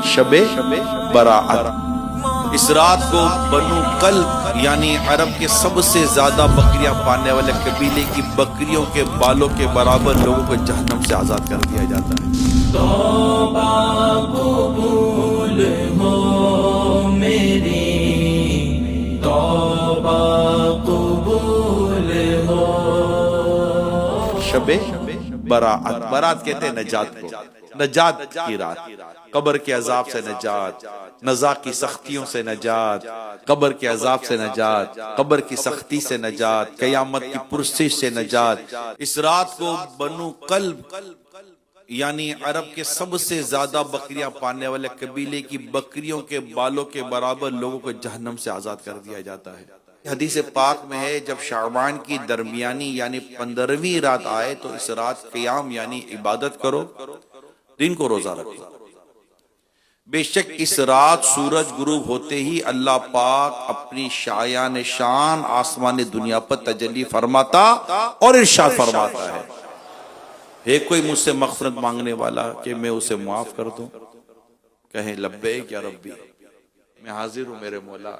شب براعت، اس رات کو بنو کلب یعنی عرب کے سب سے زیادہ بکریاں پالنے والے قبیلے کی بکریوں کے بالوں کے برابر لوگوں کو جہنم سے آزاد کر دیا جاتا ہے۔ توبہ قبول ہو میری، توبہ قبول ہو۔ شب براعت، برات کہتے ہیں نجات کو، نجات کی رات، قبر کے عذاب سے نجات، نزا کی سختیوں سے نجات، قبر کے عذاب سے نجات، قبر کی سختی سے نجات، قیامت کی پرسش سے نجات۔ اس رات کو بنو کلب یعنی عرب کے سب سے زیادہ بکریاں پالنے والے قبیلے کی بکریوں کے بالوں کے برابر لوگوں کو جہنم سے آزاد کر دیا جاتا ہے۔ حدیث پاک میں ہے جب شعبان کی درمیانی یعنی 15ویں رات آئے تو اس رات قیام یعنی عبادت کرو، دن کو روزہ رکھو۔ بے شک اس رات سورج غروب ہوتے ہی اللہ پاک اپنی شایان شان آسمان دنیا پر تجلی فرماتا اور ارشاد فرماتا ہے کوئی مجھ سے مغفرت مانگنے والا کہ میں اسے معاف کر دوں؟ کہیں لبیک یا ربی، میں حاضر ہوں میرے مولا،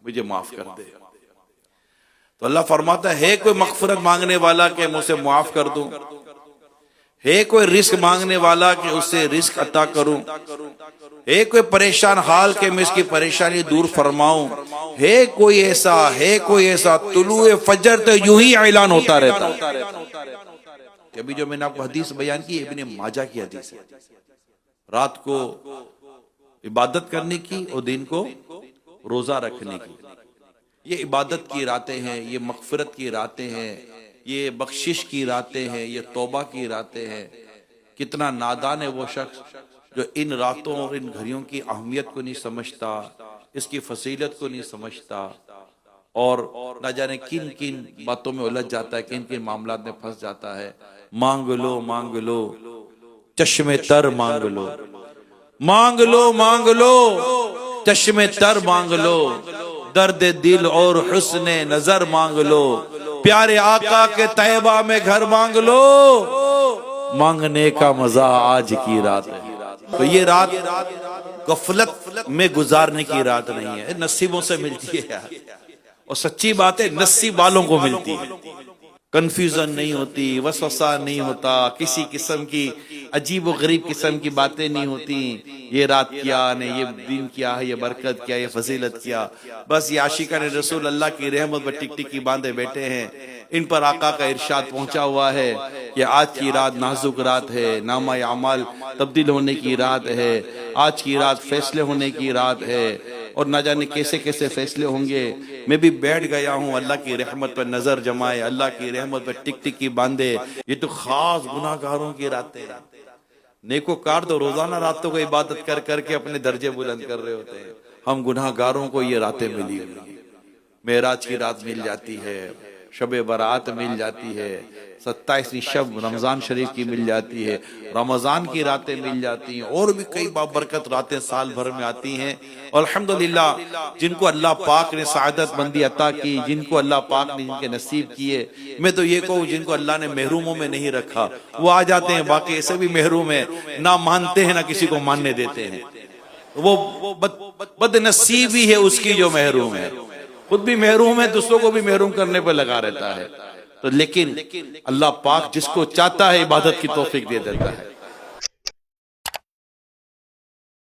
مجھے معاف کر دے۔ تو اللہ فرماتا ہے کوئی مغفرت مانگنے والا کہ میں اسے معاف کر دوں؟ ہے کوئی رزق مانگنے والا کہ اسے رزق عطا کروں؟ ہے کوئی پریشان حال کہ میں اس کی پریشانی دور فرماؤں؟ ہے کوئی ایسا طلوع فجر تو یوں ہی اعلان ہوتا رہتا ہے۔ ابھی جو میں نے آپ کو حدیث بیان کی ابن ماجہ کی حدیث ہے، رات کو عبادت کرنے کی اور دن کو روزہ رکھنے کی۔ یہ عبادت کی راتیں ہیں، یہ مغفرت کی راتیں ہیں، یہ بخشش کی راتیں ہیں، یہ توبہ کی راتیں ہیں۔ کتنا نادان ہے وہ شخص جو ان راتوں اور ان گھڑیوں کی اہمیت کو نہیں سمجھتا، اس کی فضیلت کو نہیں سمجھتا، اور نہ جانے کن کن باتوں میں الجھ جاتا ہے، کن کن معاملات میں پھنس جاتا ہے۔ مانگ لو چشم تر مانگ لو، مانگ لو چشم تر مانگ لو، درد دل اور حسن نظر مانگ لو، پیارے آقا کے طیبہ میں گھر مانگ لو، مانگنے کا مزہ آج کی رات ہے۔ تو یہ رات غفلت میں گزارنے کی رات نہیں ہے، نصیبوں سے ملتی ہے یار، اور سچی بات ہے نصیب والوں کو ملتی ہے۔ کنفیوژن نہیں ہوتی، وسوسہ نہیں ہوتا، کسی قسم کی عجیب و غریب قسم کی باتیں نہیں ہوتی، یہ رات کیا نے، یہ دن کیا ہے، یہ برکت کیا، یہ فضیلت کیا۔ بس یہ عاشقان رسول اللہ کی رحمت پر ٹک ٹکی باندھے بیٹھے ہیں، ان پر آقا کا ارشاد پہنچا ہوا ہے کہ آج کی رات نازک رات ہے، نامہ اعمال تبدیل ہونے کی رات ہے، آج کی رات فیصلے ہونے کی رات ہے، اور نہ جانے کیسے کیسے فیصلے ہوں گے۔ میں بھی بیٹھ گیا ہوں اللہ کی رحمت پر نظر جمائے، اللہ کی رحمت پر ٹک ٹکی باندھے۔ یہ تو خاص گناہگاروں کی راتیں ہیں، نیکوکار تو روزانہ راتوں کو عبادت کر کر کے اپنے درجے بلند کر رہے ہوتے ہیں، ہم گناہگاروں کو یہ راتیں ملی ہوئی ہیں۔ معراج کی رات مل جاتی ہے، شب برات مل جاتی ہے، 27ویں شب رمضان شریف کی مل جاتی ہے، رمضان کی راتیں مل جاتی ہیں، اور بھی کئی بابرکت راتیں سال بھر میں آتی ہیں۔ اور الحمدللہ جن کو اللہ پاک نے سعادت مندی عطا کی، جن کو اللہ پاک نے جن کے نصیب کیے، میں تو یہ کہوں جن کو اللہ نے محروموں میں نہیں رکھا وہ آ جاتے ہیں، باقی ایسے بھی محروم ہیں، نہ مانتے ہیں نہ کسی کو ماننے دیتے ہیں۔ وہ بد نصیب ہی ہے اس کی جو محروم ہے، خود بھی محروم ہے، دوسروں کو بھی محروم کرنے پر لگا رہتا ہے۔ تو لیکن اللہ پاک جس کو چاہتا ہے عبادت کی توفیق دے دیتا ہے۔